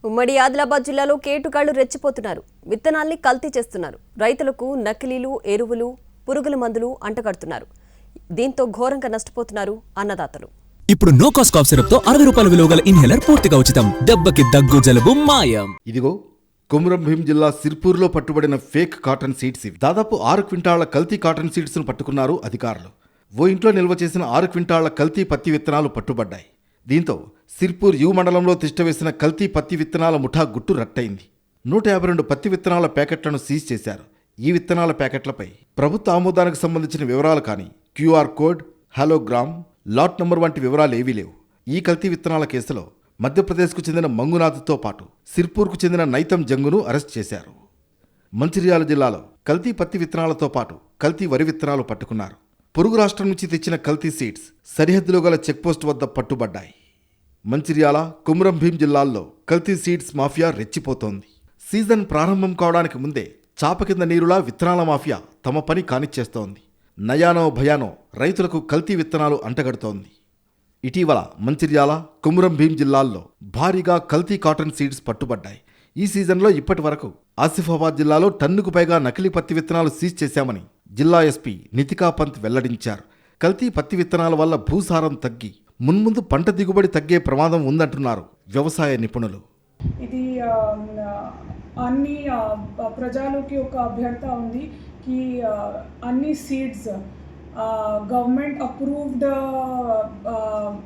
ఉమ్మడి ఆదిలాబాద్ జిల్లాలో కేటుగాళ్లు రెచ్చిపోతున్నారు. విత్తనాల్ని కల్తీ చేస్తున్నారు. రైతులకు నకిలీలు, ఎరువులు, పురుగుల మందులు అంటగడుతున్నారు. దీంతో ఘోరంగా నష్టపోతున్నారు అన్నదాతలు. ఇప్పుడు నో కాస్ట్ కాఫ్ సిరప్ తో 60 రూపాయల విలువ గల ఇన్హేలర్ పూర్తిగా ఉచితం. దెబ్బకి దగ్గు జలుబు మాయం. ఇదిగో కొమురం భీం జిల్లా సిర్పూర్లో పట్టుబడిన ఫేక్ కాటన్ సీడ్స్ ఇవి. దాదాపు 6 క్వింటాళ్ల కల్తీ కాటన్ సీడ్స్ ను పట్టుకున్నారు అధికారులు. ఓ ఇంట్లో నిల్వ చేసిన 6 క్వింటాళ్ల కల్తీ పత్తి విత్తనాలు పట్టుబడ్డాయి. దీంతో సిర్పూర్ యు మండలంలో తిష్టవేసిన కల్తీ పత్తి విత్తనాల ముఠా గుట్టు రట్టయింది. 152 పత్తి విత్తనాల ప్యాకెట్లను సీజ్ చేశారు. ఈ విత్తనాల ప్యాకెట్లపై ప్రభుత్వ ఆమోదానికి సంబంధించిన వివరాలు కానీ, QR code, hologram, lot number వంటి వివరాలు ఏవీ లేవు. ఈ కల్తీ విత్తనాల కేసులో మధ్యప్రదేశ్కు చెందిన మంగునాథ్తో పాటు సిర్పూర్కు చెందిన నైతం జంగును అరెస్ట్ చేశారు. మంచిర్యాల జిల్లాలో కల్తీ పత్తి విత్తనాలతో పాటు కల్తీ వరి విత్తనాలు పట్టుకున్నారు. పొరుగు రాష్ట్రం నుంచి తెచ్చిన కల్తీ సీడ్స్ సరిహద్దులో గల చెక్పోస్ట్ వద్ద పట్టుబడ్డాయి. మంచిర్యాల, కొమురం భీం జిల్లాల్లో కల్తీ సీడ్స్ మాఫియా రెచ్చిపోతోంది. సీజన్ ప్రారంభం కావడానికి ముందే చాప కింద నీరులా విత్తనాల మాఫియా తమ పని కానిచ్చేస్తోంది. నయానో భయానో రైతులకు కల్తీ విత్తనాలు అంటగడుతోంది. ఇటీవల మంచిర్యాల, కొమురం భీం జిల్లాల్లో భారీగా కల్తీ కాటన్ సీడ్స్ పట్టుబడ్డాయి. ఈ సీజన్లో ఇప్పటి వరకు ఆసిఫాబాద్ జిల్లాలో టన్నుకు పైగా నకిలీ పత్తి విత్తనాలు సీజ్ చేశామని జిల్లా ఎస్పీ నితికా పంత్ వెల్లడించారు. కల్తీ పత్తి విత్తనాల వల్ల భూసారం తగ్గి మున్ముందు పంట దిగుబడి తగ్గే ప్రమాదం ఉందంటున్నారు వ్యవసాయ నిపుణులు. ఇది అన్ని ప్రజలకి ఒక అభ్యర్థన ఉంది కి అన్ని సీడ్స్ గవర్నమెంట్ అప్రూవ్డ్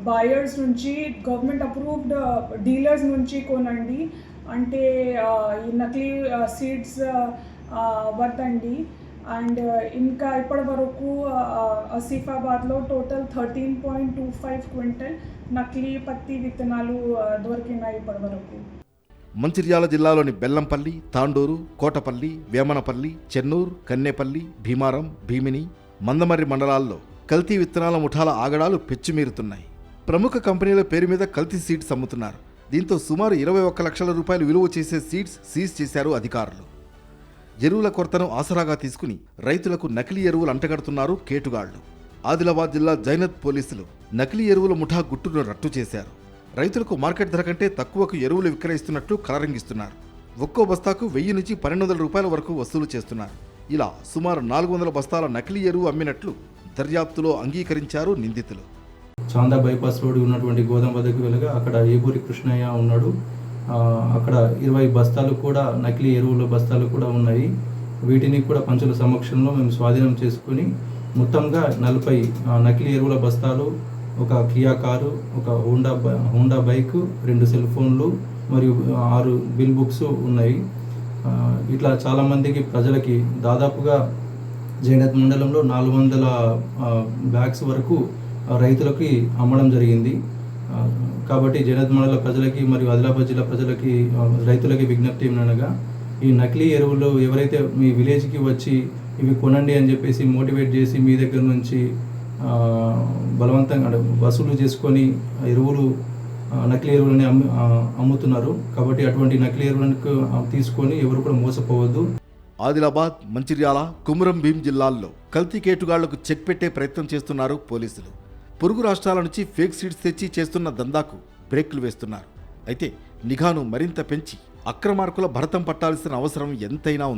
బయర్స్ నుంచి, గవర్నమెంట్ అప్రూవ్డ్ డీలర్స్ నుంచి కొనండి. అంటే ఈ నకిలీ సీడ్స్ వద్దండి. అండ్ ఇంకా ఇప్పటి వరకు ఆసిఫాబాద్లో టోటల్ 13.25 క్వింటల్ నకిలీ పత్తి విత్తనాలు దొరికినాయి ఇప్పటి వరకు. మంచిర్యాల జిల్లాలోని బెల్లంపల్లి, తాండూరు, కోటపల్లి, వేమనపల్లి, చెన్నూరు, కన్నేపల్లి, భీమారం, భీమిని, మందమర్రి మండలాల్లో కల్తీ విత్తనాల ముఠాల ఆగడాలు పెచ్చుమీరుతున్నాయి. ప్రముఖ కంపెనీల పేరు మీద కల్తీ సీడ్స్ అమ్ముతున్నారు. దీంతో సుమారు 21 లక్షల రూపాయలు విలువ చేసే సీడ్స్ సీజ్ చేశారు అధికారులు. ఎరువుల కొరతను ఆసరాగా తీసుకుని రైతులకు నకిలీ ఎరువులు అంటగడుతున్నారు కేటుగాళ్లు. ఆదిలాబాద్ జిల్లా జైనత్ పోలీసులు నకిలీ ఎరువుల ముఠా గుట్టును రట్టు చేశారు. రైతులకు మార్కెట్ ధర కంటే తక్కువకు ఎరువులు విక్రయిస్తున్నట్లు కలరింగిస్తున్నారు. ఒక్కో బస్తాకు 1000 నుంచి 1200 రూపాయల వరకు వసూలు చేస్తున్నారు. ఇలా సుమారు 400 బస్తాల నకిలీ ఎరువు అమ్మినట్లు దర్యాప్తులో అంగీకరించారు నిందితులు. చాందా బైపాస్ రోడ్ ఉన్నటువంటి గోదాం వద్దకు వెళ్ళగా అక్కడ ఏపూరి కృష్ణయ్య ఉన్నాడు. అక్కడ 20 బస్తాలు కూడా నకిలీ ఎరువుల బస్తాలు కూడా ఉన్నాయి. వీటిని కూడా పంచుల సమక్షంలో మేము స్వాధీనం చేసుకుని మొత్తంగా 40 నకిలీ ఎరువుల బస్తాలు, ఒక కియా కారు, ఒక హోండా బైక్, 2 సెల్ ఫోన్లు మరియు 6 బిల్ బుక్స్ ఉన్నాయి. ఇట్లా చాలామందికి ప్రజలకి దాదాపుగా జైనత్ మండలంలో 400 బ్యాగ్స్ వరకు రైతులకి అమ్మడం జరిగింది. కాబట్టి జైనత్ మండల ప్రజలకి మరియు ఆదిలాబాద్ జిల్లా ప్రజలకి, రైతులకి విజ్ఞప్తి ఏమనగా, ఈ నకిలీ ఎరువులు ఎవరైతే మీ విలేజ్కి వచ్చి ఇవి కొనండి అని చెప్పేసి మోటివేట్ చేసి మీ దగ్గర నుంచి బలవంతంగా వసూలు చేసుకొని ఎరువులు, నకిలీ ఎరువులని అమ్ముతున్నారు. కాబట్టి అటువంటి నకిలీ ఎరువులను తీసుకొని ఎవరు కూడా మోసపోవద్దు. ఆదిలాబాద్, మంచిర్యాల, కొమురం భీం జిల్లాల్లో కల్తీ కేటుగాళ్లకు చెక్ పెట్టే ప్రయత్నం చేస్తున్నారు పోలీసులు. పొరుగు రాష్ట్రాల నుంచి ఫేక్ సీడ్స్ తెచ్చి చేస్తున్న దందాకు బ్రేక్లు వేస్తున్నారు. అయితే నిఘాను మరింత పెంచి అక్రమార్కుల భరతం పట్టాల్సిన అవసరం ఎంతైనా ఉంది.